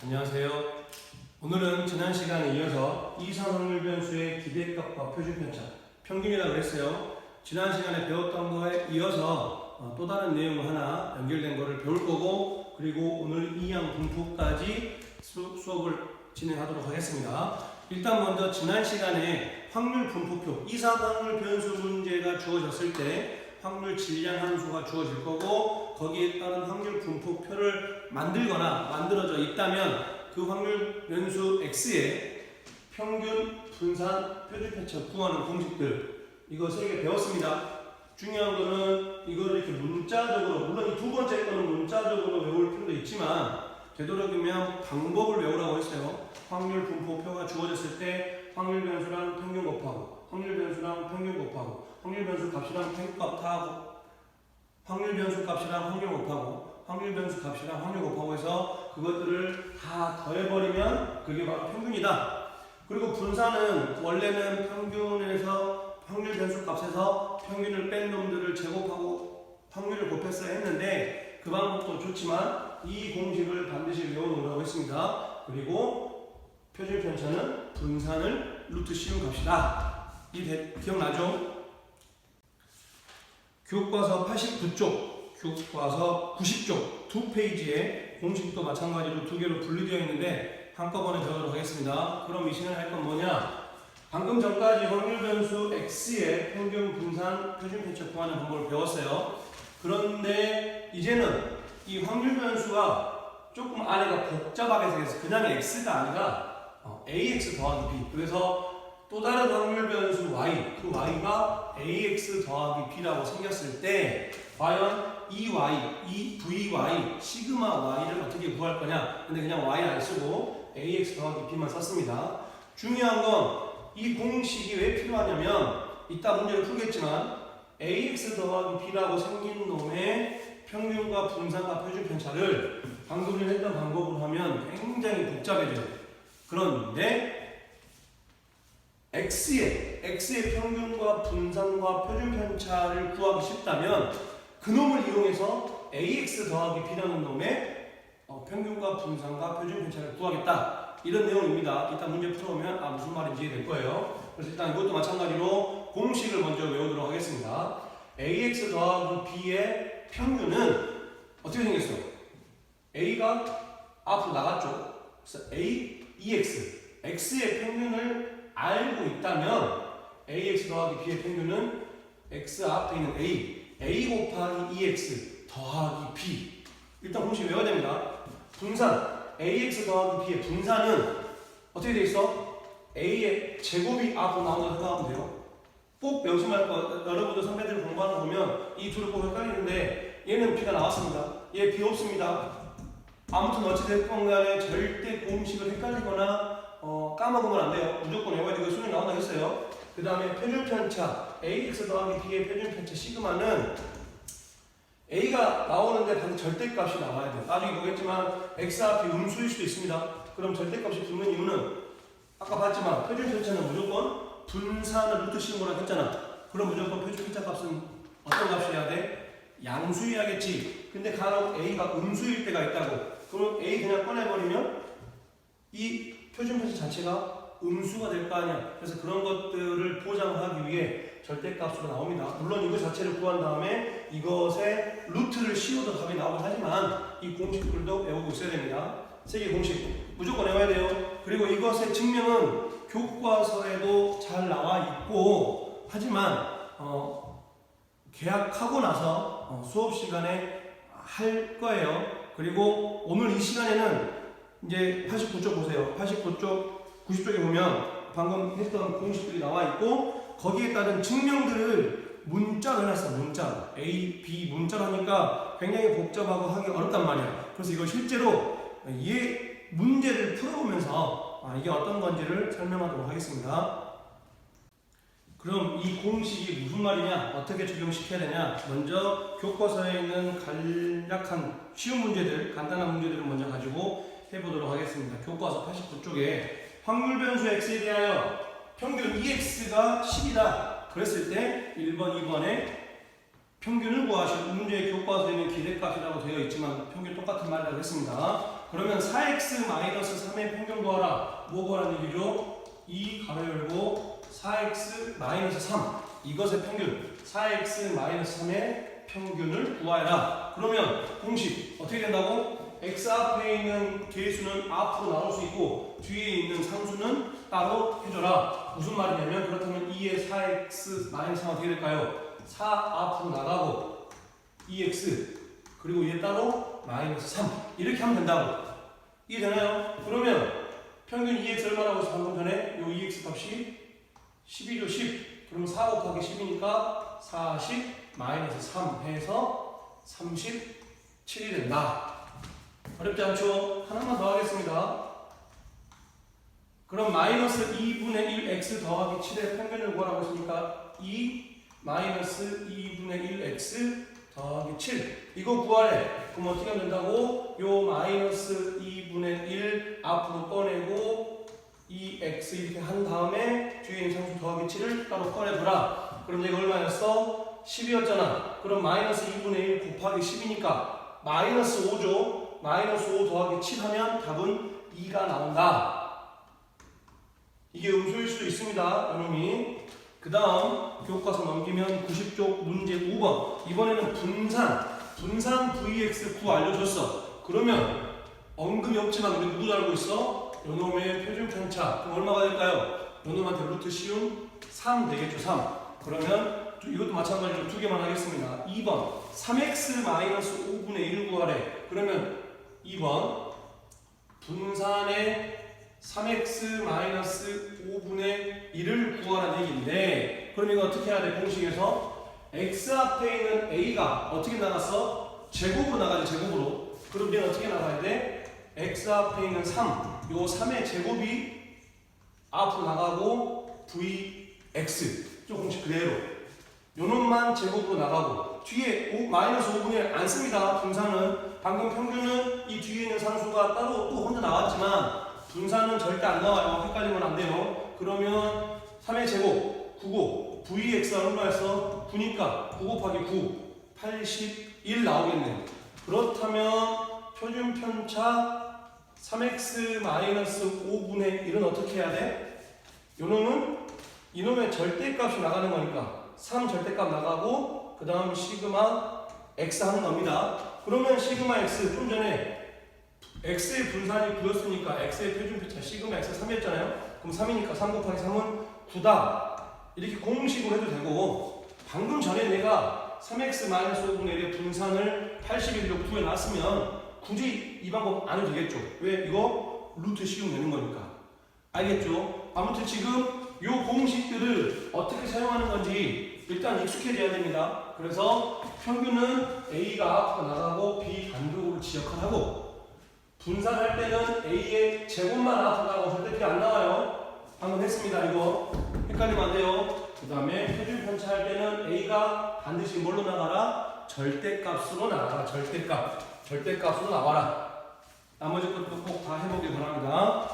안녕하세요. 오늘은 지난 시간에 이어서 이상 확률 변수의 기대값과 표준편차, 평균이라고 그랬어요. 지난 시간에 배웠던 거에 이어서 또 다른 내용 하나 연결된 거를 배울 거고, 그리고 오늘 이항 분포까지 수업을 진행하도록 하겠습니다. 일단 먼저 지난 시간에 확률 분포표, 이상 확률 변수 문제가 주어졌을 때 확률 질량 함수가 주어질 거고, 거기에 따른 확률 분포표를 만들거나 만들어져 있다면 그 확률 변수 x의 평균, 분산, 표준편차 구하는 공식들, 이거 3개 배웠습니다. 중요한 거는 이거를 이렇게 문자적으로, 물론 이 두 번째 거는 문자적으로 외울 필요도 있지만 되도록이면 방법을 외우라고 했어요. 확률 분포표가 주어졌을 때 확률 변수랑 평균 곱하고, 확률 변수랑 평균 곱하고, 확률 변수 값이랑 평균 값 다하고, 확률 변수 값이랑 확률 곱하고, 확률 변수 값이랑 확률 곱하고 해서 그것들을 다 더해버리면 그게 바로 평균이다. 그리고 분산은 원래는 평균에서 확률 변수 값에서 평균을 뺀 놈들을 제곱하고 확률을 곱했어야 했는데, 그 방법도 좋지만 이 공식을 반드시 외워놓으라고 했습니다. 그리고 표준편차는 분산을 루트 씌운 값이다. 기억나죠? 교과서 89쪽, 교과서 90쪽 두 페이지에 공식도 마찬가지로 두 개로 분리되어 있는데 한꺼번에 배우도록 하겠습니다. 그럼 이 시간에 할 건 뭐냐? 방금 전까지 확률 변수 x의 평균, 분산, 표준편차 구하는 방법을 배웠어요. 그런데 이제는 이 확률 변수가 조금 안에가 복잡하게 생겨서 그냥 x가 아니라 ax 더하기 b, 그래서 또 다른 확률 변수 y, 그 y가 ax 더하기 b라고 생겼을 때 과연 이 y, 이 vy, 시그마 y를 어떻게 구할 거냐? 근데 그냥 y 안 쓰고 ax 더하기 b만 썼습니다. 중요한 건 이 공식이 왜 필요하냐면 이따 문제를 풀겠지만 ax 더하기 b라고 생긴 놈의 평균과 분산과 표준편차를 방금 전에 했던 방법으로 하면 굉장히 복잡해져요. 그런데 x의 평균과 분산과 표준편차를 구하기 쉽다면 그놈을 이용해서 ax 더하기 b라는 놈의 평균과 분산과 표준편차를 구하겠다, 이런 내용입니다. 이따 문제 풀어보면 무슨 말인지 이해될 거예요. 그래서 일단 이것도 마찬가지로 공식을 먼저 외우도록 하겠습니다. ax 더하기 b의 평균은 어떻게 생겼어요? a가 앞으로 나갔죠. 그래서 x의 평균을 알고 있다면 ax 더하기 b의 평균은 x 앞에 있는 a 곱하기 2x 더하기 b. 일단 공식 외워야 됩니다. 분산, ax 더하기 b의 분산은 어떻게 돼 있어? a의 제곱이 앞으로 나온다고 생각하면 돼요. 꼭 명심할 거, 여러분들 선배들 공부하는 거 보면 이 둘을 꼭 헷갈리는데 얘는 b가 나왔습니다. 얘 b 없습니다. 아무튼 어찌됐건 간에 절대 공식을 헷갈리거나 까먹으면 안 돼요. 무조건 외워야 되고 수능이 나온다고 했어요. 그 다음에 표준편차, ax 더하기 b의 표준편차 시그마는 a가 나오는데 반드시 절대값이 나와야 돼요. 나중에 보겠지만 x 앞이 음수일 수도 있습니다. 그럼 절대값이 붙는 이유는 아까 봤지만 표준편차는 무조건 분산을 루트 씌운 거라고 했잖아. 그럼 무조건 표준편차 값은 어떤 값이어야 돼? 양수여야겠지. 근데 간혹 a가 음수일 때가 있다고. 그럼 a 그냥 꺼내버리면 이 표준편차 자체가 음수가 될 거 아니야. 그래서 그런 것들을 보장하기 위해 절대값으로 나옵니다. 물론 이거 자체를 구한 다음에 이것에 루트를 씌워도 답이 나오긴 하지만 이 공식들도 외우고 있어야 됩니다. 3개 공식 무조건 외워야 돼요. 그리고 이것의 증명은 교과서에도 잘 나와 있고, 하지만 계약하고 나서 수업 시간에 할 거예요. 그리고 오늘 이 시간에는 이제 89쪽 보세요. 89쪽 90쪽에 보면 방금 했던 공식들이 나와 있고, 거기에 따른 증명들을 문자로 해놨어. 문자로 A, B 문자로 하니까 굉장히 복잡하고 하기 어렵단 말이야. 그래서 이걸 실제로 문제를 풀어보면서 이게 어떤 건지를 설명하도록 하겠습니다. 그럼 이 공식이 무슨 말이냐, 어떻게 적용시켜야 되냐, 먼저 교과서에 있는 간략한 쉬운 문제들, 간단한 문제들을 먼저 가지고 해보도록 하겠습니다. 교과서 89쪽에 확률 변수 x에 대하여 평균 2x가 10이다 그랬을 때 1번, 2번에 평균을 구하시고, 문제의 교과서에는 기대값이라고 되어 있지만 평균 똑같은 말이라고 했습니다. 그러면 4x-3의 평균 구하라. 뭐 구하라는 얘기죠? 2 가로 열고 4x-3 이것의 평균 4x-3의 평균을 구하라. 그러면 공식 어떻게 된다고? x 앞에 있는 개수는 앞으로 나올 수 있고 뒤에 있는 상수는 따로 해줘라. 무슨 말이냐면 그렇다면 2의 4x-3 어떻게 될까요? 4 앞으로 나가고 2x 그리고 얘 따로 -3 이렇게 하면 된다고. 이해되나요? 그러면 평균 2x 얼마라고 해서 방금 전에 요 2x 값이 10이죠. 10 그러면 4 곱하기 10이니까 40 -3 해서 37이 된다. 어렵지 않죠? 하나만 더 하겠습니다. 그럼 -2분의 1 x 더하기 7의 평균을 구하라고 했으니까 2 -2분의 1 x 더하기 7 이거 구하래. 그럼 어떻게 하면 된다고? 요 -2분의 1 앞으로 꺼내고 2x 이렇게 한 다음에 뒤에 있는 상수 더하기 7을 따로 꺼내줘라. 그럼 이거 얼마였어? 10이었잖아. 그럼 -2분의 1 곱하기 10이니까 -5죠. -5 더하기 7 하면 답은 2가 나온다. 이게 음수일 수도 있습니다. 여러분이. 그 다음 교과서 넘기면 90쪽 문제 5번. 이번에는 분산 vx 구 알려줬어. 그러면 언급이 없지만 우리 누구 알고 있어? 요놈의 표준편차. 그럼 얼마가 될까요? 요놈한테 루트 씌운 3 되겠죠. 3. 그러면 이것도 마찬가지로 두 개만 하겠습니다. 2번 3x-5분의 1 구하래. 그러면 2번 분산의 3x-5분의 1을 구하라는 얘기인데 그럼 이거 어떻게 해야 돼? 공식에서 x 앞에 있는 a가 어떻게 나갔어? 제곱으로 나가지. 제곱으로. 그럼 얘는 어떻게 나가야 돼? x 앞에 있는 3 요 3의 제곱이 앞으로 나가고 vx 저 공식 그대로 요놈만 제곱으로 나가고 뒤에 -5분의 1 안 씁니다. 분산은 방금 평균은 이 뒤에 있는 상수가 따로 또 혼자 나왔지만 분산은 절대 안 나와요. 헷갈리면 안 돼요. 그러면 3의 제곱 9고 vx가 얼마였어? 9니까 9 곱하기 9 81 나오겠네. 그렇다면 표준편차 3x-5분의 1은 어떻게 해야 돼? 요놈은 이놈의 절대값이 나가는 거니까 3 절대값 나가고 그 다음 시그마 x 하는 겁니다. 그러면 시그마 x 좀 전에 x의 분산이 9였으니까 x의 표준편차 시그마 x 3이었잖아요. 그럼 3이니까 3 곱하기 3은 9다. 이렇게 공식으로 해도 되고 방금 전에 내가 3x-5분의 1의 분산을 81로 구해놨으면 굳이 이 방법 안 해도 되겠죠. 왜? 이거 루트 씌우면 되는 거니까. 알겠죠? 아무튼 지금 이 공식들을 어떻게 사용하는 건지 일단 익숙해져야 됩니다. 그래서 평균은 a가 앞으로 나가고 b 반대로 지역을 하고 분산할 때는 a의 제곱만 앞으로 나가고 절대 b 안 나와요. 방금 했습니다. 이거 헷갈리면 안 돼요. 그 다음에 표준편차 할 때는 a가 반드시 뭘로 나가라? 절대값으로 나가라. 절대값으로 나와라. 나머지 것도 꼭 다 해보길 바랍니다.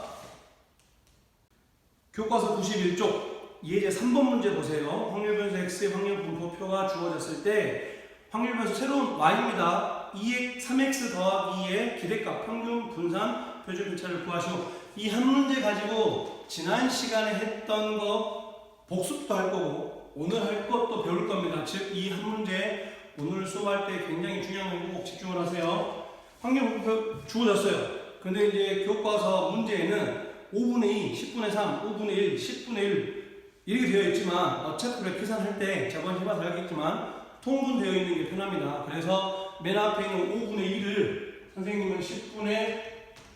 교과서 91쪽 예제 3번 문제 보세요. 확률변수 x의 확률 분포표가 주어졌을 때 확률변수 새로운 y입니다. 3x 더하기 2의 기대값 평균 분산 표준편차를 구하시오. 이 한 문제 가지고 지난 시간에 했던 거 복습도 할 거고 오늘 할 것도 배울 겁니다. 즉 이 한 문제 오늘 수업할 때 굉장히 중요한 거 꼭 집중을 하세요. 확률 분포표 주어졌어요. 근데 이제 교과서 문제에는 5분의 2, 10분의 3, 5분의 1, 10분의 1 이렇게 되어 있지만 어차피 계산할 때 저번 해봐서 알겠지만 통분되어 있는 게 편합니다. 그래서 맨 앞에 있는 5분의 1을 선생님은 10분의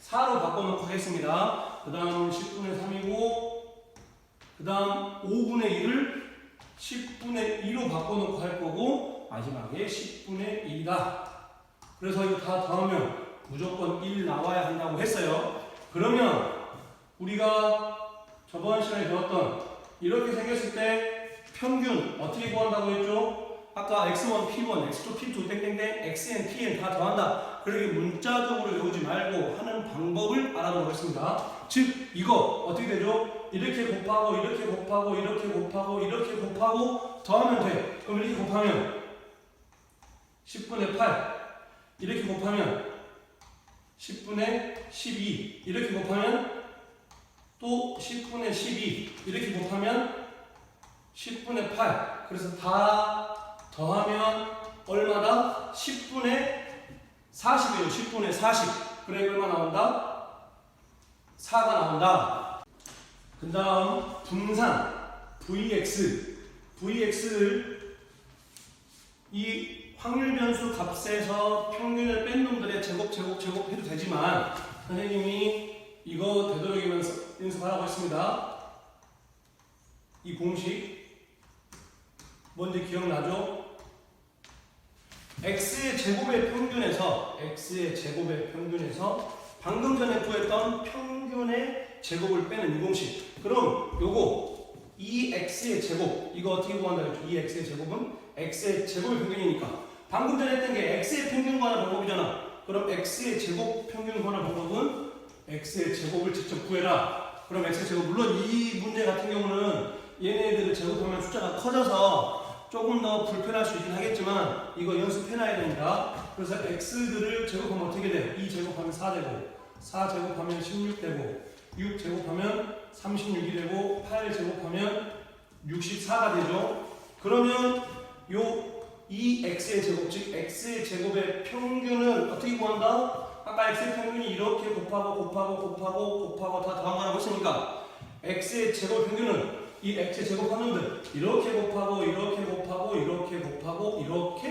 4로 바꿔놓고 하겠습니다. 그 다음 10분의 3이고 그 다음 5분의 1을 10분의 2로 바꿔놓고 할 거고 마지막에 10분의 1이다. 그래서 이거 다 더하면 무조건 1 나와야 한다고 했어요. 그러면 우리가 저번 시간에 배웠던 이렇게 생겼을 때 평균 어떻게 구한다고 했죠? 아까 x1, p1, x2, p2, 땡땡땡, xn, pn 다 더한다. 그렇게 문자적으로 외우지 말고 하는 방법을 알아보도록 했습니다. 즉 이거 어떻게 되죠? 이렇게 곱하고 이렇게 곱하고 이렇게 곱하고 이렇게 곱하고 더하면 돼. 그럼 이렇게 곱하면 10분의 8 이렇게 곱하면 10분의 12 이렇게 곱하면 또 10분의 12 이렇게 곱하면 10분의 8. 그래서 다 더하면 얼마다? 10분의 40이에요. 10분의 40. 그래 얼마 나온다? 4가 나온다. 그 다음 분산 VX를 이 확률 변수 값에서 평균을 뺀 놈들의 제곱 해도 되지만 선생님이 이거 되도록이면 연습하라고 했습니다. 이 공식 뭔지 기억나죠? x의 제곱의 평균에서 방금 전에 구했던 평균의 제곱을 빼는 이 공식. 그럼 요거 2x의 제곱 이거 어떻게 구한다고 했죠? 2x의 제곱은 x의 제곱의 평균이니까 방금 전에 했던 게 x의 평균 구하는 방법이잖아. 그럼 x의 제곱 평균 구하는 방법은 x의 제곱을 직접 구해라. 그럼 x의 제곱 물론 이 문제 같은 경우는 얘네들을 제곱하면 숫자가 커져서 조금 더 불편할 수 있긴 하겠지만 이거 연습해놔야 됩니다. 그래서 x들을 제곱하면 어떻게 돼? 2 제곱하면 4되고 4 제곱하면 16되고 6 제곱하면 36이 되고 8 제곱하면 64가 되죠. 그러면 요 이 x의 제곱 즉 x의 제곱의 평균은 어떻게 구한다? 아까 x의 평균이 이렇게 곱하고 다 더한 거라고 했으니까 x의 제곱 평균은 이 x의 제곱한 놈들 이렇게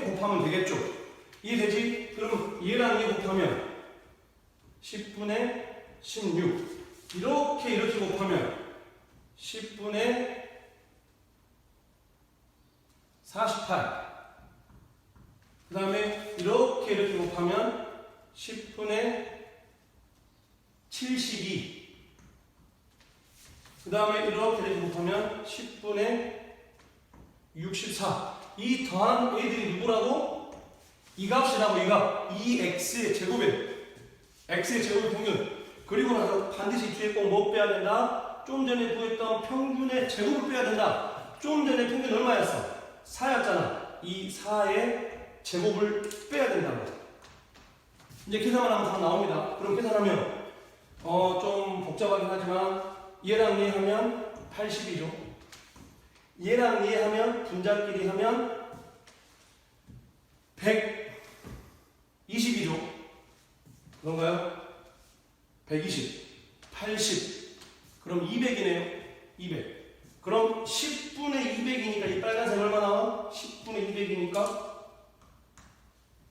곱하면 되겠죠. 이해되지? 그럼 얘랑 얘 곱하면 10분의 16 이렇게 곱하면 10분의 48 그 다음에 이렇게 곱하면 10분의 72 그 다음에 이렇게 곱하면 10분의 64 이 더한 애들이 누구라고? 이 값이라고 이 값. 이 x의 제곱의 평균. 그리고 나서 반드시 뒤에 꼭 뭐 빼야 된다? 좀 전에 구했던 평균의 제곱을 빼야 된다. 좀 전에 평균 얼마였어? 4였잖아. 이 4의 제곱을 빼야 된다고. 이제 계산만 하면 다 나옵니다. 그럼 계산하면 좀 복잡하긴 하지만 얘랑 얘 하면 80이죠. 얘랑 얘 하면 분자끼리 하면 120이죠. 그런가요? 120, 80, 그럼 200이네요. 200. 그럼 10분의 200이니까 이 빨간색 얼마 나와? 10분의 200이니까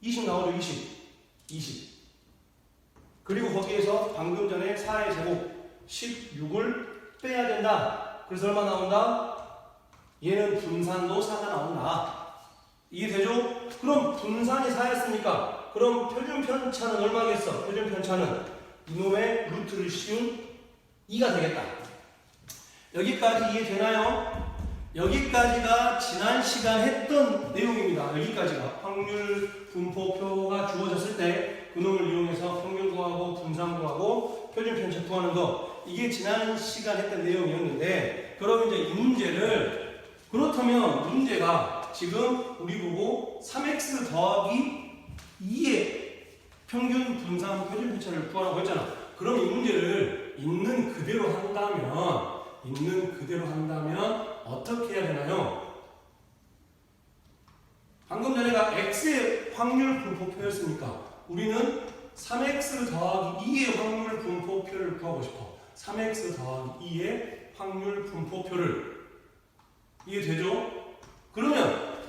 20 나오죠. 20. 그리고 거기에서 방금 전에 4의 제곱 16을 빼야 된다. 그래서 얼마 나온다? 얘는 분산도 4가 나온다. 이해되죠? 그럼 분산이 4였으니까 그럼 표준 편차는 얼마겠어? 표준 편차는 이놈의 루트를 씌운 2가 되겠다. 여기까지 이해되나요? 여기까지가 지난 시간 했던 내용입니다. 여기까지가 확률 분포표가 주어졌을 때 그놈을 이용해서 평균 구하고 분산 구하고 표준 편차 구하는 거 이게 지난 시간 했던 내용이었는데 그럼 이제 이 문제를 그렇다면 문제가 지금 우리 보고 3x 더하기 2의 평균 분산 표준 편차를 구하라고 했잖아. 그럼 이 문제를 있는 그대로 한다면 어떻게 해야 되나요? 방금 전에가 x의 확률 분포표였으니까 우리는 3x 더하기 2의 확률 분포표를 구하고 싶어. 3x 더하기 2의 확률 분포표를. 이해되죠? 그러면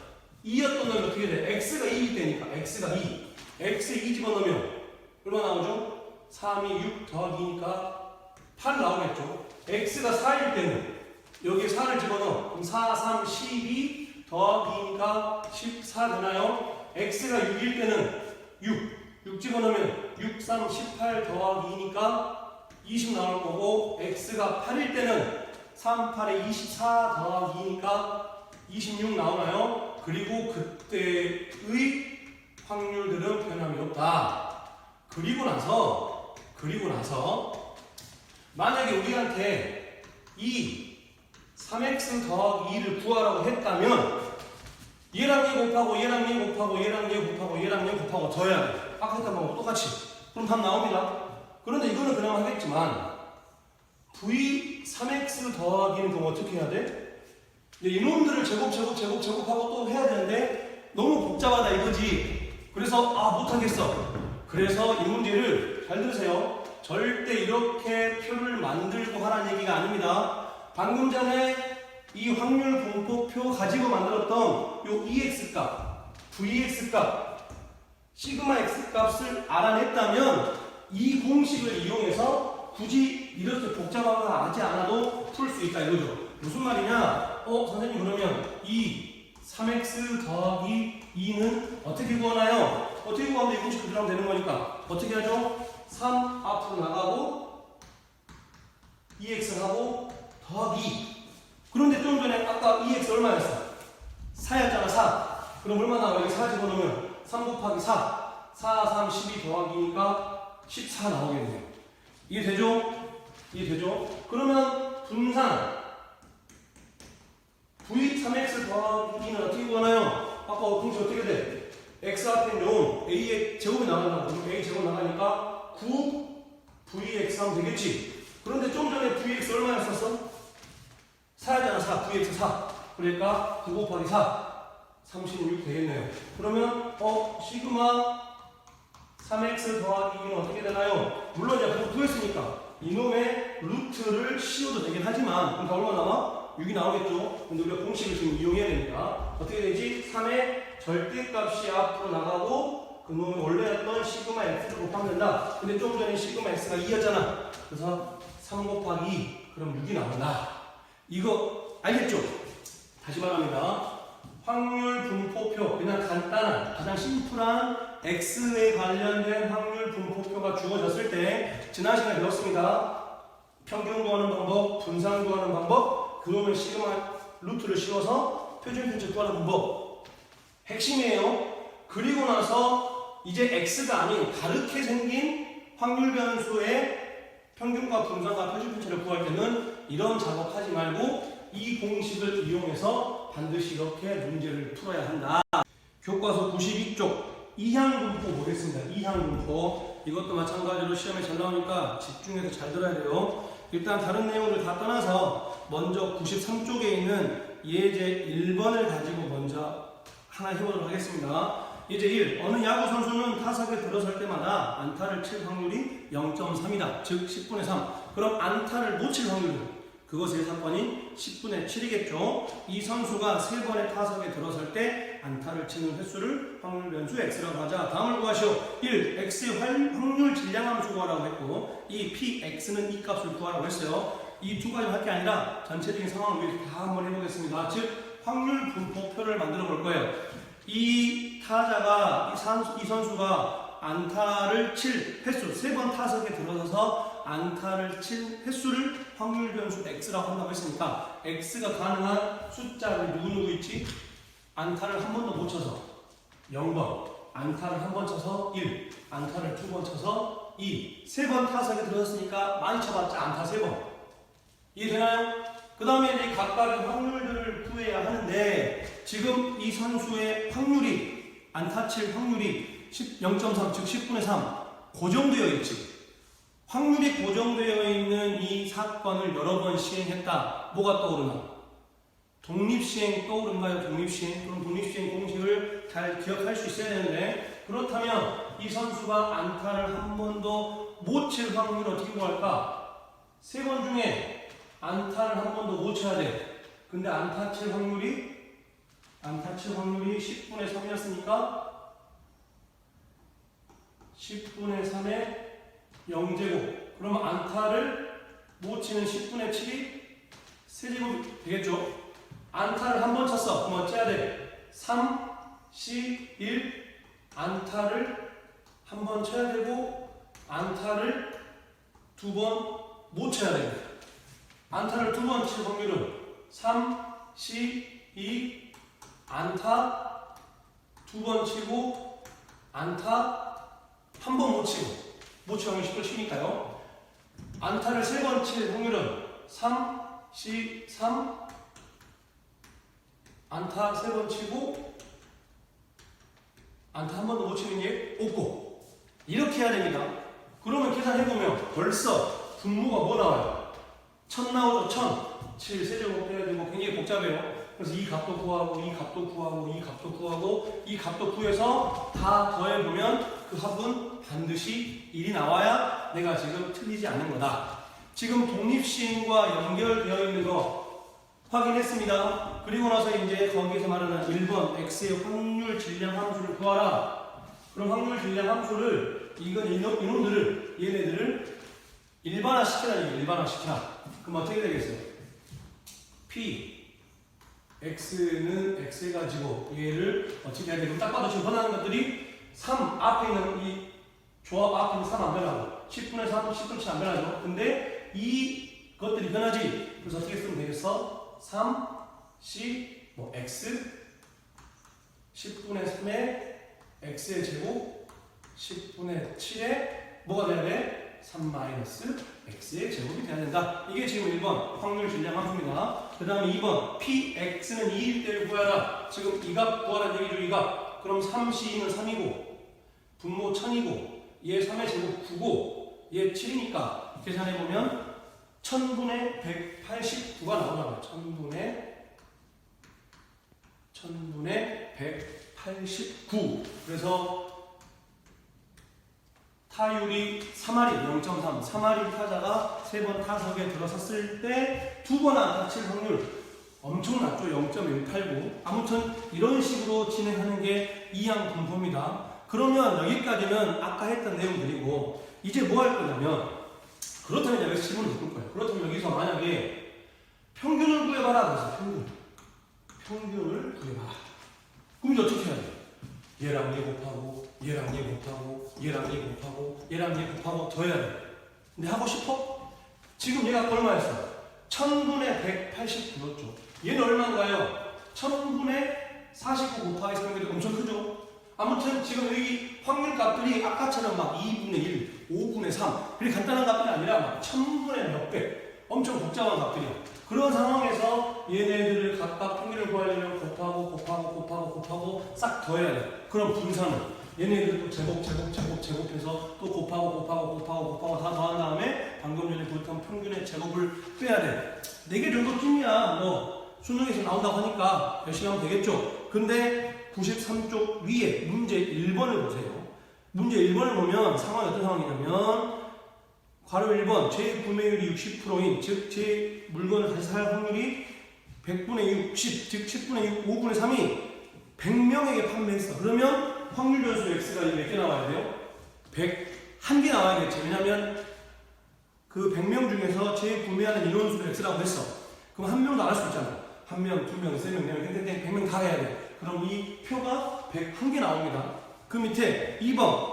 2였던 놈이 어떻게 돼? x가 2일 때니까 x가 2. x에 2 집어넣으면 얼마 나오죠? 3이 6 더하기니까 8 나오겠죠? x가 4일 때는 여기에 4를 집어넣어. 그럼 4, 3, 12 더하기니까 14 되나요? x가 6일 때는 6 집어넣으면 6, 3, 18 더하기니까 20 나올 거고 x가 8일 때는 3, 8에 24 더하기니까 26 나오나요? 그리고 그때의 확률들은 변함이 없다. 그리고 나서 만약에 우리한테 이 3x 더하기 2를 구하라고 했다면 얘랑 얘 곱하고 더해야 돼. 아까 했던 방법 똑같이 그럼 답 나옵니다. 그런데 이거는 그냥 하겠지만 V3x 더하기는 그럼 어떻게 해야 돼? 이놈들을 제곱하고 또 해야 되는데 너무 복잡하다 이거지. 그래서 못하겠어. 그래서 이 문제를 잘 들으세요. 절대 이렇게 표를 만들고 하라는 얘기가 아닙니다. 방금 전에 이 확률 분포표 가지고 만들었던 요 EX 값, VX 값, 시그마 X 값을 알아냈다면 이 공식을 이용해서 굳이 이렇게 복잡하게 하지 않아도 풀 수 있다 이거죠. 무슨 말이냐? 선생님 그러면 이 3x 더하기 2는 어떻게 구하나요? 어떻게 구하면 이 공식 그대로 되는 거니까 어떻게 하죠? 3 앞으로 나가고 2x하고 더하기. 그런데 좀 전에 아까 2x 얼마였어? 4였잖아 4. 그럼 얼마 나와? 여기 4 집어넣으면 3 곱하기 4 4, 3, 12 더하기니까 14 나오겠네요. 이해되죠? 이해되죠? 그러면 분산 V3x 더하기 2는 어떻게 구하나요? 아까 공식 어떻게 돼? x 앞에 0, a의 제곱이 나간다고. 그럼 a 제곱 나가니까 9 vx 하면 되겠지. 그런데 좀 전에 vx 얼마였었어? 4였잖아 4, vx 4. 그러니까 9 곱하기 4 36 되겠네요. 그러면 시그마 3x 더하기 2는 어떻게 되나요? 물론 이제 구했으니까 이놈의 루트를 씌워도 되긴 하지만 그럼 다 얼마 나와? 6이 나오겠죠? 근데 우리가 공식을 지금 이용해야 되니까 어떻게 되지? 3의 절대값이 앞으로 나가고 그놈이 원래였던 시그마 x를 곱하면 된다. 근데 좀 전에 시그마 x가 2였잖아. 그래서 3 곱하기 2 그럼 6이 나온다. 이거 알겠죠? 다시 말합니다. 확률 분포표, 그냥 간단한 가장 심플한 x에 관련된 확률 분포표가 주어졌을 때 지난 시간에 배웠습니다. 평균 구하는 방법, 분산 구하는 방법, 그러면 시그마 루트를 씌워서 표준편차 구하는 방법. 핵심이에요. 그리고 나서 이제 x가 아닌 다르게 생긴 확률 변수의 평균과 분산과 표준편차를 구할 때는 이런 작업하지 말고 이 공식을 이용해서 반드시 이렇게 문제를 풀어야 한다. 교과서 92쪽 이항분포 보겠습니다. 이항분포 이것도 마찬가지로 시험에 잘 나오니까 집중해서 잘 들어야 돼요. 일단 다른 내용을 다 떠나서 먼저 93쪽에 있는 예제 1번을 가지고 먼저 하나 해보도록 하겠습니다. 예제 1. 어느 야구 선수는 타석에 들어설 때마다 안타를 칠 확률이 0.3이다. 즉 10분의 3. 그럼 안타를 못 칠 확률은? 그것의 사건이 10분의 7이겠죠. 이 선수가 3번의 타석에 들어설 때 안타를 치는 횟수를 확률 변수 x라고 하자. 다음을 구하시오. 1. x의 확률 질량함수 구하라고 했고 2. px는 이 값을 구하라고 했어요. 이 두 가지 할 게 아니라 전체적인 상황을 위해서 다 한번 해보겠습니다. 즉 확률 분포표를 만들어 볼 거예요. 이 타자가 이 선수가 안타를 칠 횟수 3번 타석에 들어서서 안타를 친 횟수를 확률 변수 x라고 한다고 했으니까 x가 가능한 숫자를 누구 있지? 안타를 한 번도 못 쳐서 0번, 안타를 한 번 쳐서 1, 안타를 2번 쳐서 2, 3번 타석에 들어섰으니까 많이 쳐봤자 안타 3번. 이해되나요? 그 다음에 이제 각각의 확률들을 구해야 하는데 지금 이 선수의 확률이 안타 칠 확률이 0.3, 즉 10분의 3 고정되어 있지. 확률이 고정되어 있는 이 사건을 여러 번 시행했다. 뭐가 떠오르나? 독립시행 떠오른가요? 독립시행? 그럼 독립시행 공식을 잘 기억할 수 있어야 되는데 그렇다면 이 선수가 안타를 한 번도 못 칠 확률을 어떻게 구할까? 3번 중에 안타를 한 번도 못 쳐야 돼. 근데 안타 칠 확률이 10분의 3이었으니까 10분의 3에 0제곱. 그러면 안타를 못 치는 10분의 7이 세제곱이 되겠죠. 안타를 한 번 쳤어. 그럼 어찌해야 돼? 3, 10, 1 안타를 한 번 쳐야 되고 안타를 2번 못 쳐야 됩니다. 안타를 2번 칠 확률은 3, 10, 2 안타 2번 치고 안타 한 번 못 치고 못 치면 10번 치니까요. 안타를 3번 칠 확률은 3, 10, 3 안타 3번 치고 안타 한 번도 못 치는 게 없고 이렇게 해야 됩니다. 그러면 계산해보면 벌써 분모가 뭐 나와요? 1000 나오죠? 1000. 7 세제곱 해야 되고 굉장히 복잡해요. 그래서 이 값도 구하고 이 값도 구하고 이 값도 구하고 이 값도 구해서 다 더해보면 그 합은 반드시 1이 나와야 내가 지금 틀리지 않는 거다. 지금 독립시행과 연결되어 있는 거 확인했습니다. 그리고 나서 이제 거기서 말하는 1번 x의 확률 질량 함수를 구하라. 그럼 확률 질량 함수를 이놈들을 얘네들을 일반화 시키라는 얘기예요. 일반화 시키라. 그럼 어떻게 되겠어요? P x는 x 해가지고 얘를 어떻게 해야 되고 딱 봐도 지금 변하는 것들이 3 앞에 있는 이 조합 앞에 있는 3 안 변하고 10분의 3, 10분의 7 안 변하죠. 근데 이 것들이 변하지. 그래서 어떻게 쓰면 되겠어? 3 C 뭐 x 10분의 3에 x의 제곱 10분의 7에 뭐가 돼야 돼? 3 마이너스 x의 제곱이 돼야 된다. 이게 지금 1번 확률 질량 함수입니다. 그 다음에 2번 px는 2일 때를 구하라. 지금 이 값 구하라는 얘기죠. 이 값. 그럼 3c는 3이고 분모 1000이고 얘 3의 제곱 9고 얘 7이니까 계산해보면 1000분의 189가 나오잖아요. 1000분의 189. 그래서 타율이 3할이 0.3, 3할인 타자가 3번 타석에 들어섰을 때 2번 안타 칠 확률 엄청 낮죠. 0.189. 아무튼 이런 식으로 진행하는 게 이항 분포입니다. 그러면 여기까지는 아까 했던 내용들이고 이제 뭐 할 거냐면 그렇다면 여기서 질문을 볼 거예요. 그렇다면 여기서 만약에 평균을 구해봐라. 그래서 평균을 구해봐라. 그럼 이제 어떻게 해야 돼? 얘랑 얘 곱하고 얘랑 얘 곱하고 얘랑 얘 곱하고 얘랑 얘 곱하고 더 해야 돼. 근데 하고 싶어? 지금 얘가 얼마였어? 1000분의 189였죠. 얘는 얼마인가요? 1000분의 49 곱하기 3이 엄청 크죠? 아무튼 지금 여기 확률 값들이 아까처럼 막 2분의 1, 5분의 3 그렇게 간단한 값들이 아니라 막 1000분의 몇백 엄청 복잡한 값들이야. 그런 상황에서 얘네들을 각각 평균을 구하려면 곱하고 싹 더해야 돼. 그럼 분산은 얘네들도 제곱해서 또 곱하고 다 더한 다음에 방금 전에 보였던 평균의 제곱을 빼야 돼. 4개 정도쯤이야 뭐 수능에서 나온다고 하니까 열심히 하면 되겠죠. 근데 93쪽 위에 문제 1번을 보세요. 문제 1번을 보면 상황이 어떤 상황이냐면 괄호 1번 제 구매율이 60%인 즉 제 물건을 다시 살 확률이 100분의 60 즉 10분의 6 5분의 3이 100명에게 판매했어. 그러면 확률 변수 x가 몇 개 나와야 돼요? 101개 나와야겠지. 왜냐면 그 100명 중에서 제 구매하는 인원수를 x라고 했어. 그럼 한 명도 안 할 수 있잖아. 1명, 2명, 3명, 4명, 100명 다 해야 돼. 그럼 이 표가 101개 나옵니다. 그 밑에 2번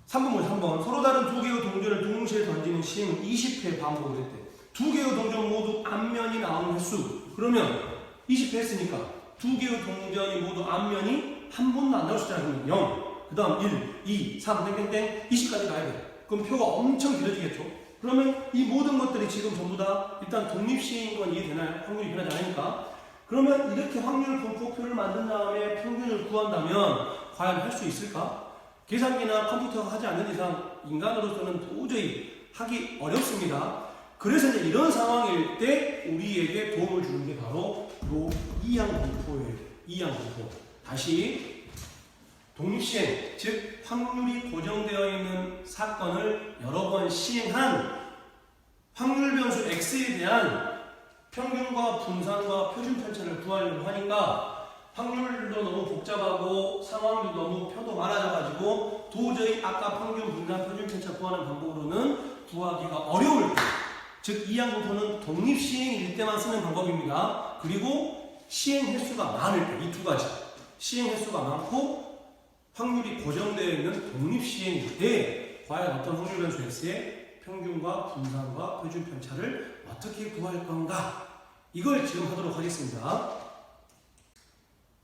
3번 보자. 3번 서로 다른 두 개의 동전을 동시에 던지는 시행은 20회 반복을 했대. 두 개의 동전 모두 앞면이 나오는 횟수 그러면 20회 했으니까 두 개의 동전이 모두 앞면이 한 번도 안 나올 수 있잖아. 그러면 0, 그 다음 1, 2, 3, 땡땡땡 20까지 가야 돼. 그럼 표가 엄청 길어지겠죠. 그러면 이 모든 것들이 지금 전부 다 일단 독립시행인 건 이해되나요? 확률이 변하지 않으니까. 그러면 이렇게 확률 분포표를 만든 다음에 평균을 구한다면 과연 할 수 있을까? 계산기나 컴퓨터가 하지 않는 이상 인간으로서는 도저히 하기 어렵습니다. 그래서 이제 이런 상황일 때 우리에게 도움을 주는 게 바로 요 이항 분포예요. 이항 분포. 다시 독립시행, 즉 확률이 고정되어 있는 사건을 여러 번 시행한 확률 변수 x에 대한 평균과 분산과 표준 편차를 구하려고 하니까 확률도 너무 복잡하고 상황도 너무 표도 많아져가지고 도저히 아까 평균, 분산, 표준 편차 구하는 방법으로는 구하기가 어려울 때, 즉 이항 분포는 독립시행일 때만 쓰는 방법입니다. 그리고 시행 횟수가 많을 때, 이 두 가지 시행 횟수가 많고 확률이 고정되어 있는 독립시행일 때 과연 어떤 확률 변수 x의 평균과 분산과 표준 편차를 어떻게 구할 건가? 이걸 지금 하도록 하겠습니다.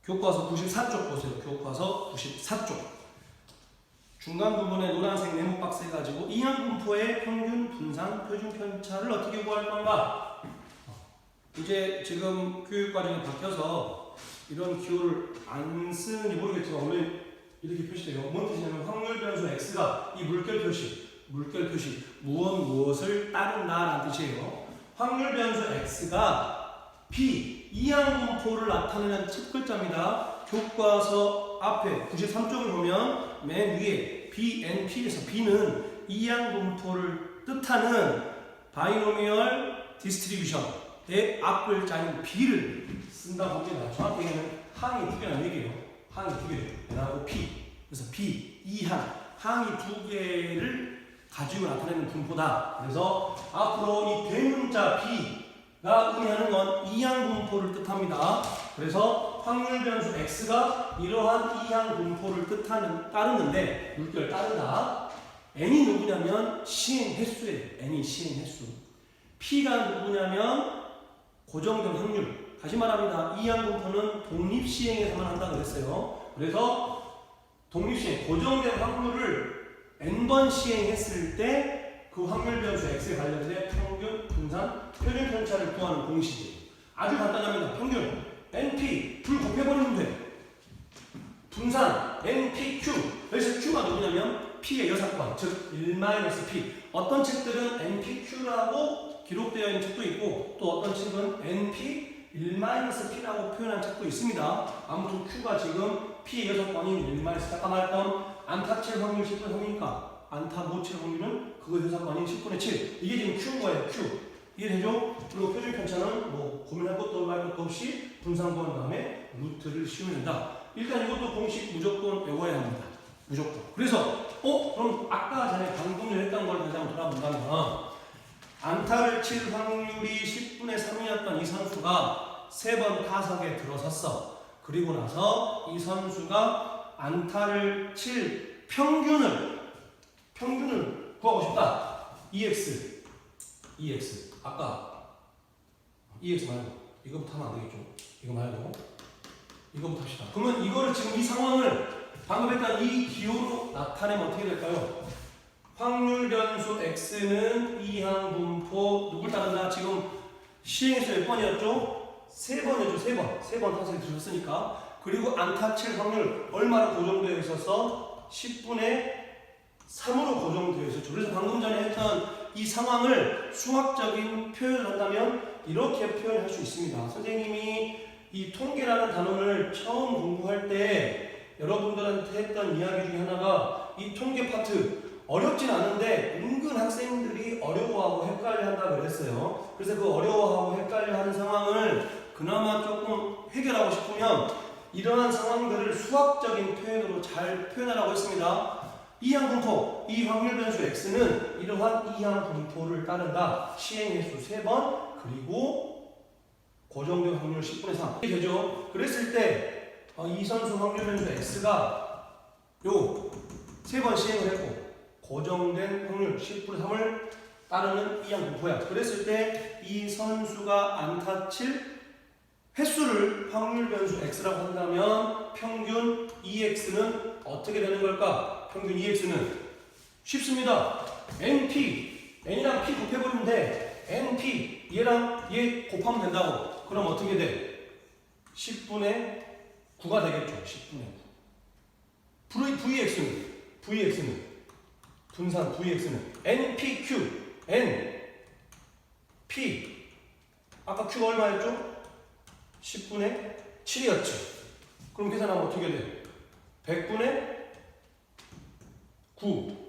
교과서 94쪽 보세요. 교과서 94쪽. 중간 부분에 노란색 네모 박스 해가지고 이항 분포의 평균, 분산, 표준 편차를 어떻게 구할 건가? 이제 지금 교육과정이 바뀌어서 이런 기호를 안 쓰는지 모르겠지만 원래 이렇게 표시돼요. 뭔 뜻이냐면 확률 변수 x가 이 물결 표시 물결 표시. 무엇을 따른다라는 뜻이에요. 확률 변수 x가 b 이항분포를 나타내는 첫 글자입니다. 교과서 앞에 93쪽을 보면 맨 위에 BNP에서 B는 이항분포를 뜻하는 바이노미얼 디스트리뷰션의 앞글자인 B를 쓴다 봅니다. 정확히 얘기하면 항이 두 개라는 얘기예요. 항이 두 개예요. N하고 P. 그래서 B, 항이 두 개를 가지고 나타내는 분포다. 그래서 앞으로 이 대문자 B가 의미하는 건 이항분포를 뜻합니다. 그래서 확률 변수 x가 이러한 이항분포를 따르는데 물결 따른다. n이 누구냐면 시행 횟수예요. n이 시행 횟수. p가 누구냐면 고정된 확률. 다시 말합니다. 이항분포는 독립시행에서만 한다고 그랬어요. 그래서 독립시행, 고정된 확률을 n번 시행했을 때 그 확률 변수 x에 관련된 평균, 분산, 표준 편차를 구하는 공식이에요. 아주 간단합니다. 평균 np 둘 곱해버리면 돼. 분산 npq. 여기서 q가 누구냐면 p의 여사건, 즉 1-p. 어떤 책들은 npq라고 기록되어 있는 책도 있고 또 어떤 책은 np 1-p라고 표현한 책도 있습니다. 아무튼 q가 지금 p의 여사건인 1-p. 아까 말했던 안타 칠 확률 10분의 3이니까 안타 못 칠 확률은 그거 여사건인 10분의 7. 이게 지금 q인 거예요. q. 이해되죠? 그리고 표준 편차는 뭐 고민할 것도 말 것도 없이 분산 구한 다음에 루트를 씌우면 된다. 일단 이것도 공식 무조건 외워야 합니다. 무조건. 그래서 그럼 아까 전에 방금 전에 했던 걸 다시 한번 돌아본다면 안타를 칠 확률이 10분의 3이었던 이 선수가 3번 타석에 들어섰어. 그리고 나서 이 선수가 안타를 칠 평균을 구하고 싶다. EX 아까 EX 말고 이거부터 하면 안 되겠죠? 이거 말고 이거부터 합시다. 그러면 이거를 지금 이 상황을 방금 했던 이 기호로 나타내면 어떻게 될까요? 확률 변수 x는 이항분포 누굴 따른다? 지금 시행수 몇 번이었죠? 3번이었죠. 3번 타석에 들었으니까. 그리고 안타 칠 확률 얼마로 고정되어 있어서 10분의 3으로 고정되어 있었죠. 그래서 방금 전에 했던 이 상황을 수학적인 표현을 한다면 이렇게 표현할 수 있습니다. 선생님이 이 통계라는 단원을 처음 공부할 때 여러분들한테 했던 이야기 중에 하나가 이 통계 파트 어렵진 않은데 은근 학생들이 어려워하고 헷갈려한다고 그랬어요. 그래서 그 어려워하고 헷갈려하는 상황을 그나마 조금 해결하고 싶으면 이러한 상황들을 수학적인 표현으로 잘 표현하라고 했습니다. 이항분포, 이 확률 변수 x는 이러한 이항분포를 따른다. 시행횟수 3번 그리고 고정된 확률 10분의 3 이렇게 되죠. 그랬을 때 이 선수 확률 변수 x가 요 3번 시행을 했고 고정된 확률 10분의 3을 따르는 이항분포야. 그랬을 때 이 선수가 안타 칠 횟수를 확률 변수 x라고 한다면 평균 EX는 어떻게 되는 걸까? 평균 EX는 쉽습니다. NP, N이랑 P 곱해버리면 돼. NP, 얘랑 얘 곱하면 된다고. 그럼 어떻게 돼? 10분의 9가 되겠죠. 10분의 9. VX는 분산 VX는 NPQ, N, P. 아까 Q가 얼마였죠? 10분의 7이었죠. 그럼 계산하면 어떻게 돼? 100분의 9,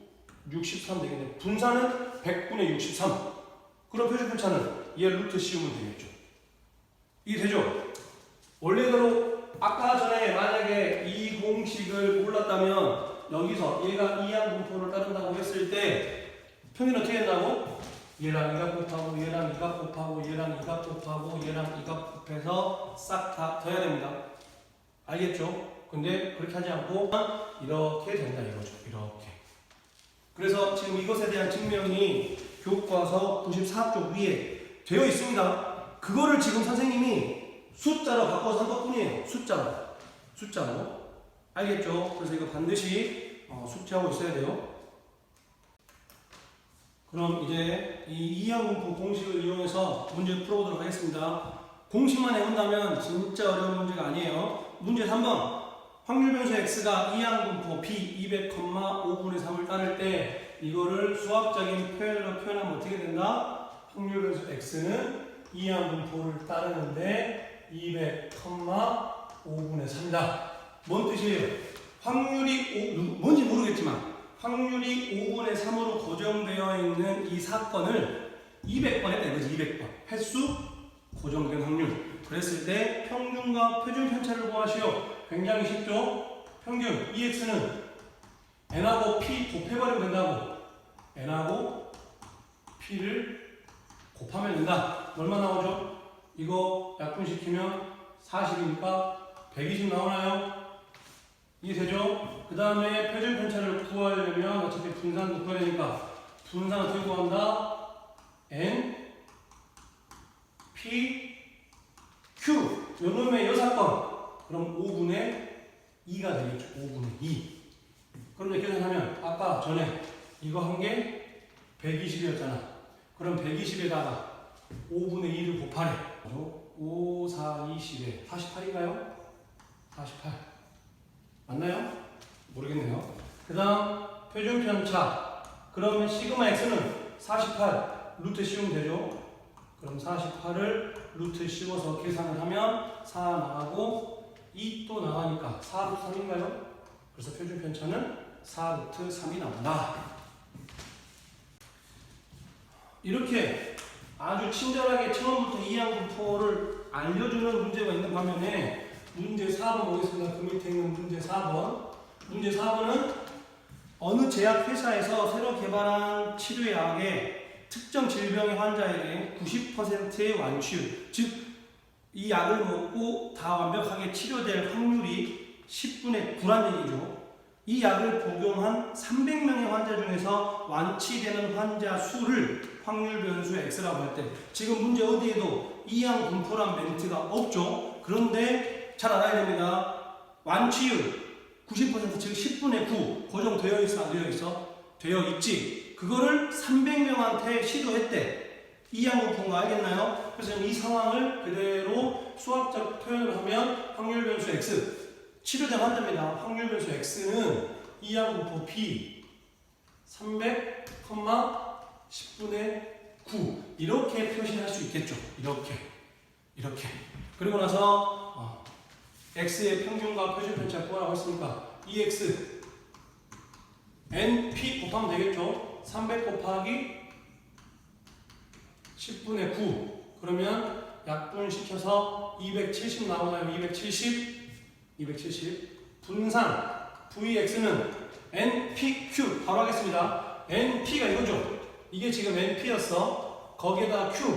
63 되겠네. 분산은 100분의 63. 그럼 표준 편차는 얘 루트 씌우면 되겠죠. 이게 되죠? 원래대로 아까 전에 만약에 이 공식을 몰랐다면 여기서 얘가 이항분포를 따른다고 했을 때 평균 어떻게 된다고? 얘랑 이가 곱하고 얘랑 이가 곱하고 얘랑 이가 곱하고 얘랑 이가 곱해서 싹 다 더해야 됩니다. 알겠죠? 근데 그렇게 하지 않고 이렇게 된다 이거죠. 이렇게. 그래서 지금 이것에 대한 증명이 교과서 94쪽 위에 되어 있습니다. 그거를 지금 선생님이 숫자로 바꿔서 한 것뿐이에요. 숫자로. 알겠죠? 그래서 이거 반드시 숙지하고 있어야 돼요. 그럼 이제 이 이항분포 공식을 이용해서 문제 풀어보도록 하겠습니다. 공식만 해본다면 진짜 어려운 문제가 아니에요. 문제 3번. 확률 변수 x가 이항분포 b 200,5분의 3을 따를 때 이거를 수학적인 표현으로 표현하면 어떻게 된다? 확률 변수 x는 이항분포를 따르는데 200, 5분의 3이다. 뭔 뜻이에요? 확률이 뭔지 모르겠지만 확률이 5분의 3으로 고정되어 있는 이 사건을 200번 했다 이거지. 200번. 횟수 고정된 확률. 그랬을 때 평균과 표준 편차를 구하시오. 굉장히 쉽죠? 평균 EX는 N하고 P 곱해버리면 된다고. N하고 P를 곱하면 된다. 얼마 나오죠? 이거 약분시키면 40이니까 120 나오나요? 이해되죠? 그 다음에 표준 편차를 구하려면 어차피 분산도 구해야 되니까 분산 어떻게 구한다? N, P, Q 요놈의 요 사건 그럼 5분의 2가 되겠죠. 5분의 2 그럼 이렇게 계산하면 아까 전에 이거 한 게 120이었잖아. 그럼 120에다가 5분의 2를 곱하래. 5, 4, 20에 48인가요? 48 맞나요? 모르겠네요. 그 다음 표준 편차 그러면 시그마 x는 48 루트 씌우면 되죠. 그럼 48을 루트 씌워서 계산을 하면 4 나가고 2 또 나가니까 4 루트 3인가요? 그래서 표준 편차는 4 루트 3이 나온다. 이렇게 아주 친절하게 처음부터 이항분포를 알려주는 문제가 있는 반면에 문제 4번 보겠습니다. 그 밑에 있는 문제 4번. 문제 4번은 어느 제약회사에서 새로 개발한 치료약의 특정 질병의 환자에게 90%의 완치율, 즉 이 약을 먹고 다 완벽하게 치료될 확률이 10분의 9란 얘기죠. 이 약을 복용한 300명의 환자 중에서 완치되는 환자 수를 확률 변수 x라고 할 때 지금 문제 어디에도 이항분포란 멘트가 없죠. 그런데 잘 알아야 됩니다. 완치율 90% 즉 10분의 9 고정되어 있어 안 되어 있어? 되어 있지. 그거를 300명한테 시도했대. 이항분포인 거 알겠나요? 그래서 이 상황을 그대로 수학적 표현을 하면 확률 변수 x 치료된 환자입니다. 확률 변수 x는 이항분포 b 300, 10분의 9 이렇게 표시할 수 있겠죠. 이렇게 그리고 나서 x의 평균과 표준 편차 구하라고 했으니까 EX NP 곱하면 되겠죠. 300 곱하기 10분의 9 그러면 약분시켜서 270 나오나요? 270 분산 VX는 NPQ 바로 하겠습니다. NP가 이거죠. 이게 지금 NP였어. 거기에다 Q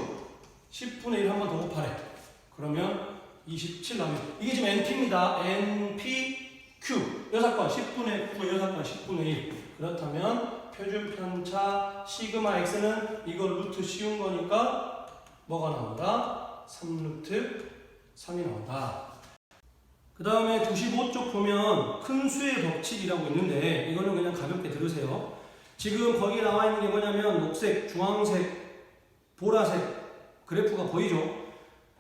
10분의 1 한 번 더 곱하래. 그러면 27 나옵니다. 이게 지금 NP입니다. NPQ 여사건 10분의 9 여사건 10분의 1 그렇다면 표준 편차 시그마 x는 이거 루트 씌운 거니까 뭐가 나온다? 3루트 3이 나온다. 그 다음에 95쪽 보면 큰 수의 법칙이라고 있는데 이거는 그냥 가볍게 들으세요. 지금 거기에 나와 있는 게 뭐냐면 녹색, 주황색, 보라색 그래프가 보이죠?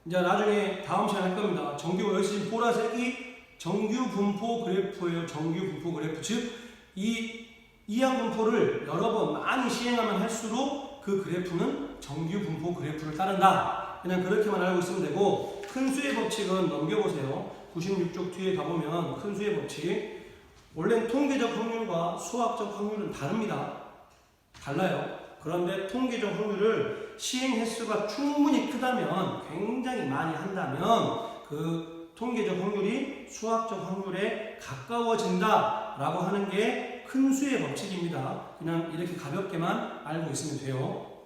이제 나중에 다음 시간에 할 겁니다. 정규 여기 쓰신 보라색이 정규 분포 그래프예요. 정규 분포 그래프. 즉, 이 이항분포를 여러 번 많이 시행하면 할수록 그 그래프는 정규 분포 그래프를 따른다. 그냥 그렇게만 알고 있으면 되고 큰 수의 법칙은 넘겨보세요. 96쪽 뒤에 가보면 큰 수의 법칙. 원래는 통계적 확률과 수학적 확률은 다릅니다. 달라요. 그런데 통계적 확률을 시행 횟수가 충분히 크다면 굉장히 많이 한다면 그 통계적 확률이 수학적 확률에 가까워진다 라고 하는 게 큰 수의 법칙입니다. 그냥 이렇게 가볍게만 알고 있으면 돼요.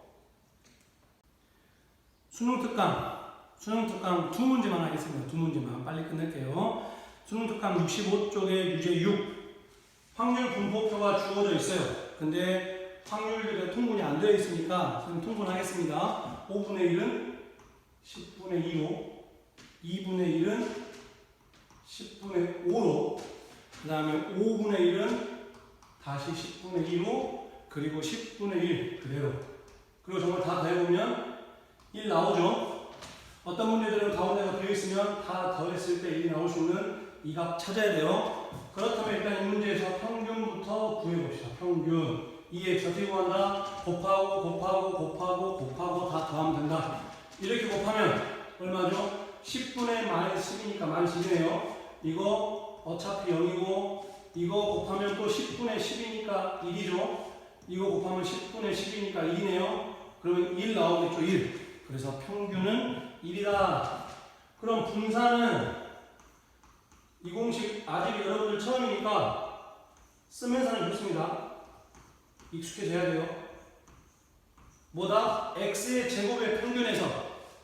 수능특강 두 문제만 하겠습니다. 두 문제만 빨리 끝낼게요. 수능특강 65쪽에 유제 6 확률 분포표가 주어져 있어요. 근데 확률들이 통분이 안 되어 있으니까 저는 통분하겠습니다. 5분의 1은 10분의 2로 2분의 1은 10분의 5로 그 다음에 5분의 1은 다시 10분의 2로 그리고 10분의 1 그대로 그리고 정말 다 더해보면 1 나오죠. 어떤 문제들은 가운데가 되어 있으면 다 더했을 때 1이 나올 수 있는 이 값 찾아야 돼요. 그렇다면 일단 이 문제에서 평균부터 구해봅시다. 평균 2x 어떻게 구한다? 곱하고 다 더하면 된다. 이렇게 곱하면 얼마죠? 10분의 마이너스 10이니까 마이너스 1이네요. 이거 어차피 0이고 이거 곱하면 또 10분의 10이니까 1이죠. 이거 곱하면 10분의 10이니까 1이네요. 그러면 1 나오겠죠. 1. 그래서 평균은 1이다. 그럼 분산은 이 공식 아직 여러분들 처음이니까 쓰면서는 좋습니다. 익숙해져야 돼요. 뭐다? x의 제곱의 평균에서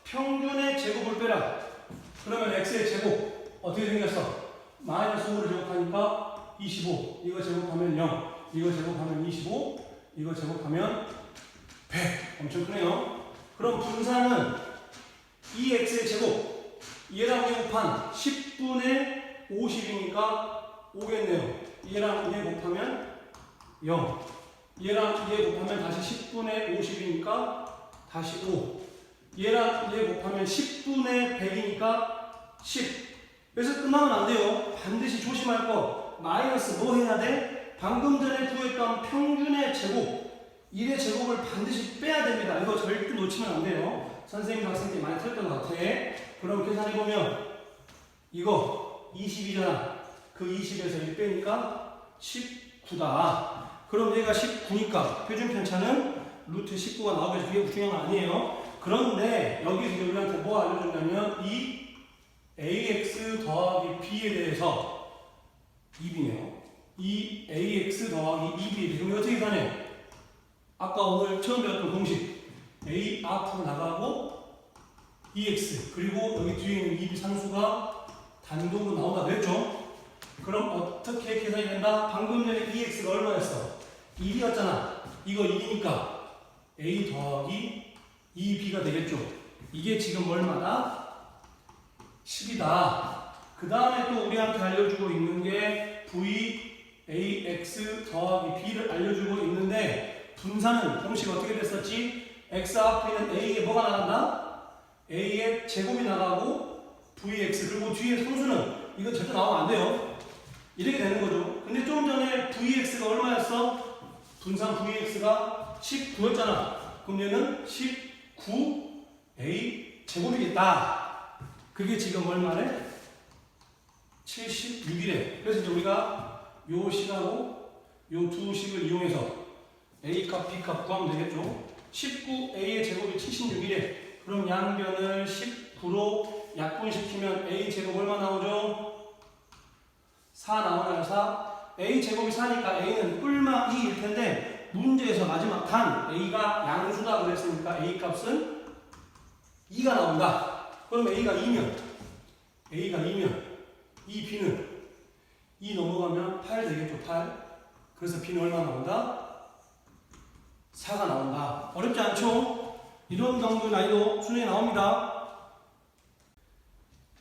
평균의 제곱을 빼라. 그러면 x의 제곱 어떻게 생겼어? 마이너스 5를 제곱하니까 25. 이거 제곱하면 0. 이거 제곱하면 25. 이거 제곱하면 100. 엄청 크네요. 그럼 분산은 2x의 제곱 얘랑 얘 곱한 10분의 50이니까 5겠네요. 얘랑 얘 곱하면 0. 얘랑 얘 곱하면 다시 10분의 50이니까 다시 5. 얘랑 얘 곱하면 10분의 100이니까 10. 그래서 끝나면 안 돼요. 반드시 조심할 거. 마이너스 뭐 해야 돼? 방금 전에 구했던 평균의 제곱. 1의 제곱을 반드시 빼야 됩니다. 이거 절대 놓치면 안 돼요. 선생님, 학생들이 많이 틀렸던 것 같아. 그럼 계산해보면 이거 20이잖아. 그 20에서 1 빼니까 19다. 그럼 얘가 19니까 표준 편차는 루트 19가 나오겠죠. 그게 중요한 건 아니에요. 그런데 여기서 우리한테 뭐 알려줬냐면 이 ax 더하기 b에 대해서 2b네요. 이 ax 더하기 2b에 대해서 어떻게 계산해? 아까 오늘 처음 배웠던 공식 a 앞으로 나가고 ex 그리고 여기 뒤에 있는 2b 상수가 단독으로 나온다 그랬죠? 그럼 어떻게 계산이 된다? 방금 전에 EX가 얼마였어? 1이었잖아. 이거 1이니까 A 더하기 2B가 되겠죠? 이게 지금 얼마다? 10이다. 그 다음에 또 우리한테 알려주고 있는 게 VAX 더하기 B를 알려주고 있는데 분산은 공식 어떻게 됐었지? X 앞에 있는 A에 뭐가 나간다? A의 제곱이 나가고 VX 그리고 뒤에 상수는 이건 절대 나오면 안 돼요. 이렇게 되는 거죠. 근데 좀 전에 VX가 얼마였어? 분산 VX가 19였잖아. 그럼 얘는 19A 제곱이겠다. 그게 지금 얼마래? 76이래. 그래서 이제 우리가 요 식하고 요 두 식을 이용해서 A 값, B 값 구하면 되겠죠. 19A의 제곱이 76이래. 그럼 양변을 19로 약분시키면 A 제곱 얼마 나오죠? 4 나오나요? 4? A 제곱이 4니까 A는 뿔마 2일 텐데 문제에서 마지막 단 A가 양수다 그랬으니까 A 값은 2가 나온다. 그럼 A가 2면 이 B는 2 넘어가면 8 되겠죠. 8. 그래서 B는 얼마 나온다? 4가 나온다. 어렵지 않죠? 이런 정도 난이도 수능에 나옵니다.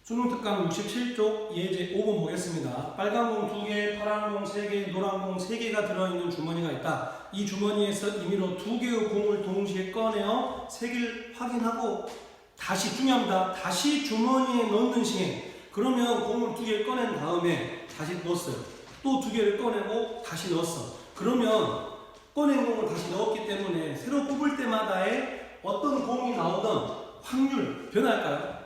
수능 특강 67쪽 예제 5번 보겠습니다. 빨간 공 2개, 파란 공 3개, 노란 공 3개가 들어있는 주머니가 있다. 이 주머니에서 임의로 2개의 공을 동시에 꺼내어 색을 확인하고 다시 중요합니다. 다시 주머니에 넣는 시행. 그러면 공을 2개를 꺼낸 다음에 다시 넣었어요. 또 2개를 꺼내고 다시 넣었어. 그러면 꺼낸 공을 다시 넣었기 때문에 새로 뽑을 때마다의 어떤 공이 나오던 확률 변할까요?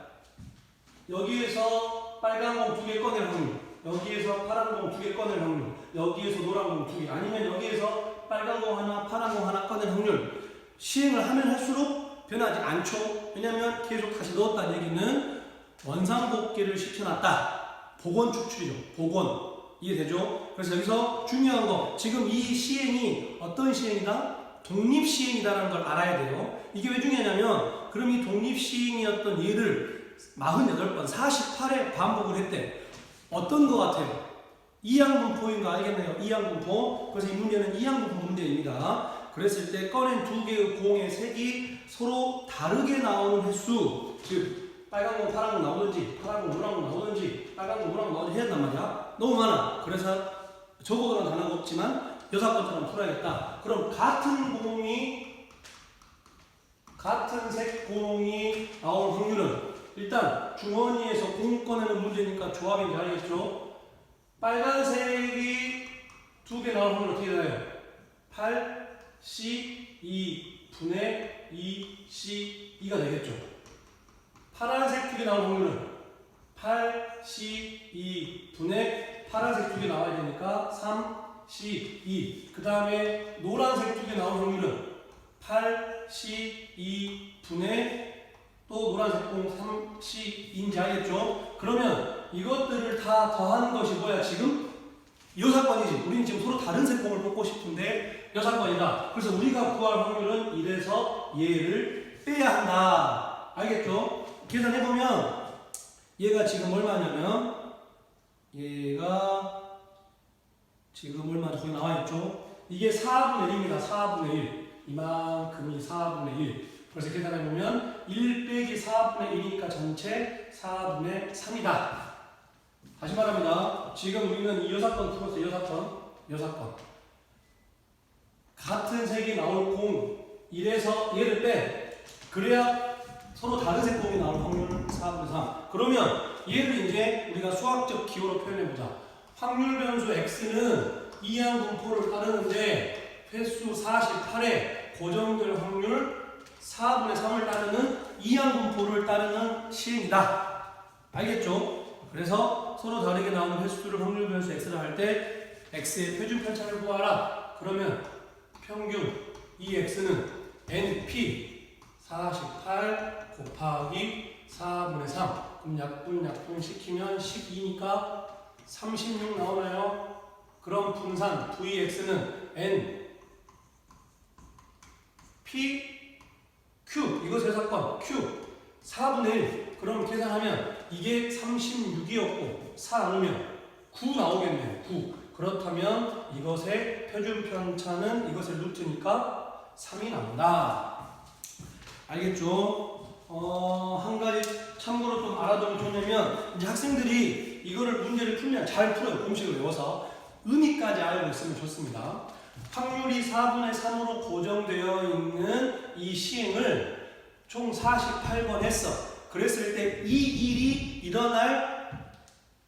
여기에서 빨간 공 2개 꺼낼 확률, 여기에서 파란 공 2개 꺼낼 확률, 여기에서 노란 공 2개, 아니면 여기에서 빨간 공 하나, 파란 공 하나 꺼낼 확률. 시행을 하면 할수록 변하지 않죠. 왜냐하면 계속 다시 넣었다는 얘기는 원상복귀를 시켜놨다. 복원 추출이죠. 복원. 이해되죠? 그래서 여기서 중요한 거, 지금 이 시행이 어떤 시행이다? 독립시행이다라는 걸 알아야 돼요. 이게 왜 중요하냐면, 그럼 이 독립시행이었던 예를 48번, 48회 반복을 했대. 어떤 거 같아요? 이항분포인 거 알겠나요? 이항분포. 그래서 이 문제는 이항분포 문제입니다. 그랬을 때 꺼낸 2개의 공의 색이 서로 다르게 나오는 횟수, 즉 빨간 공, 파란 공 나오든지, 파란 공, 노란 공 나오든지, 빨간 공, 노란 공 나오든지 해야 한단 말이야. 너무 많아. 그래서 적어도는 단어가 없지만 6번처럼 풀어야겠다. 그럼 같은 색 공이 나올 확률은 일단 주머니에서 공 꺼내는 문제니까 조합인지 알겠죠? 빨간색이 2개 나올 확률 어떻게 돼요? 8, C2 분의 2C2가 되겠죠. 파란색 두 개 나올 확률은 8C2 분의 파란색 두 개 나와야 되니까 3C2. 그 다음에 노란색 두 개 나올 확률은 8C2 분의 또 노란색 공 3C인지 알겠죠? 그러면 이것들을 다 더하는 것이 뭐야 지금? 이 사건이지. 우리는 지금 서로 다른 색공을 뽑고 싶은데 이 사건이다. 그래서 우리가 구할 확률은 이래서 얘를 빼야 한다. 알겠죠? 계산해보면 얘가 지금 얼마냐면 얘가 지금 얼마 저기 나와있죠? 이게 4분의 1입니다. 4분의 1. 이만큼이 4분의 1. 그래서 계산해보면 1 빼기 4분의 1이니까 전체 4분의 3이다. 다시 말합니다. 지금 우리는 이 여사건 풀었어요. 여사건. 같은 색이 나올 공 1에서 얘를 빼. 그래야 서로 다른 색 공이 나올 확률은 4분의 3. 그러면 얘를 이제 우리가 수학적 기호로 표현해보자. 확률 변수 x는 이항분포를 따르는데 횟수 48에 고정될 확률 4분의 3을 따르는 이항분포를 따르는 시행이다. 알겠죠? 그래서 서로 다르게 나오는 횟수를 확률 변수 x를 할 때 x의 표준 편차를 구하라. 그러면 평균 이 x는 np 48 곱하기 4분의 3. 그럼 약분 시키면 12니까 36 나오나요? 그럼 분산 vx는 n p q 이거 제 사건 q 4분의 1. 그럼 계산하면 이게 36이었고 4 나누면 9 나오겠네요. 9. 그렇다면 이것의 표준 편차는 이것의 루트니까 3이 나온다. 알겠죠? 한 가지 참고로 좀 알아두면 좋냐면 이제 학생들이 이거를 문제를 풀면 잘 풀어요. 공식을 외워서 의미까지 알고 있으면 좋습니다. 확률이 4분의 3으로 고정되어 있는 이 시행을 총 48번 했어. 그랬을 때 이 일이 일어날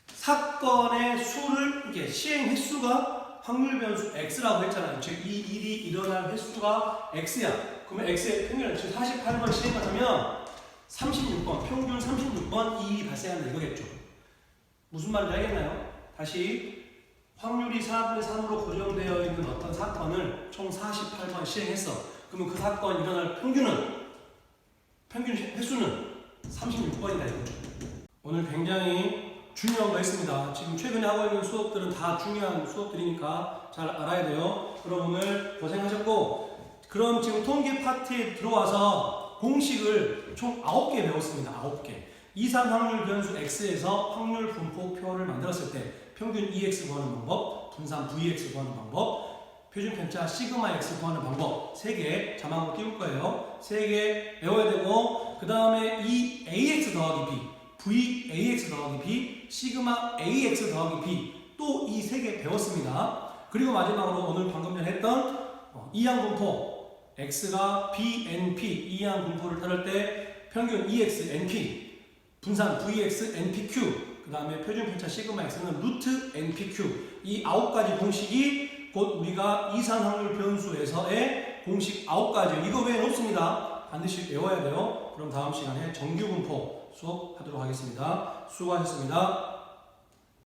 사건의 수를 이렇게 시행 횟수가 확률 변수 x라고 했잖아요. 즉 이 일이 일어날 횟수가 x야. 그러면 x의 평균을 즉 48번 시행을 하면 36번 평균 36번 이 일이 발생한다 이거겠죠. 무슨 말인지 알겠나요? 다시 확률이 4분의 3으로 고정되어 있는 어떤 사건을 총 48번 시행했어. 그러면 그 사건이 일어날 평균 횟수는 36번이다 이거죠. 오늘 굉장히 중요한 거 했습니다. 지금 최근에 하고 있는 수업들은 다 중요한 수업들이니까 잘 알아야 돼요. 그럼 오늘 고생하셨고, 그럼 지금 통계 파트에 들어와서 공식을 총 9개 배웠습니다. 9개. 이상 확률 변수 x에서 확률 분포표를 만들었을 때 평균 EX 구하는 방법, 분산 VX 구하는 방법, 표준 편차 시그마 X 구하는 방법 3개 자막으로 띄울 거예요. 3개 외워야 되고, 그 다음에 이 AX 더하기 B, VAX 더하기 B, 시그마 AX 더하기 B 또 이 3개 배웠습니다. 그리고 마지막으로 오늘 방금 전에 했던 이항분포 X가 BNP 이항 분포를 따를 때 평균 EX NP, 분산 VX NPQ, 그 다음에 표준 편차 시그마 X는 루트 NPQ. 이 9가지 공식이 곧 우리가 이산 확률 변수에서의 공식 9가지. 이거 외에는 없습니다. 반드시 외워야 돼요. 그럼 다음 시간에 정규 분포 수업하도록 하겠습니다. 수고하셨습니다.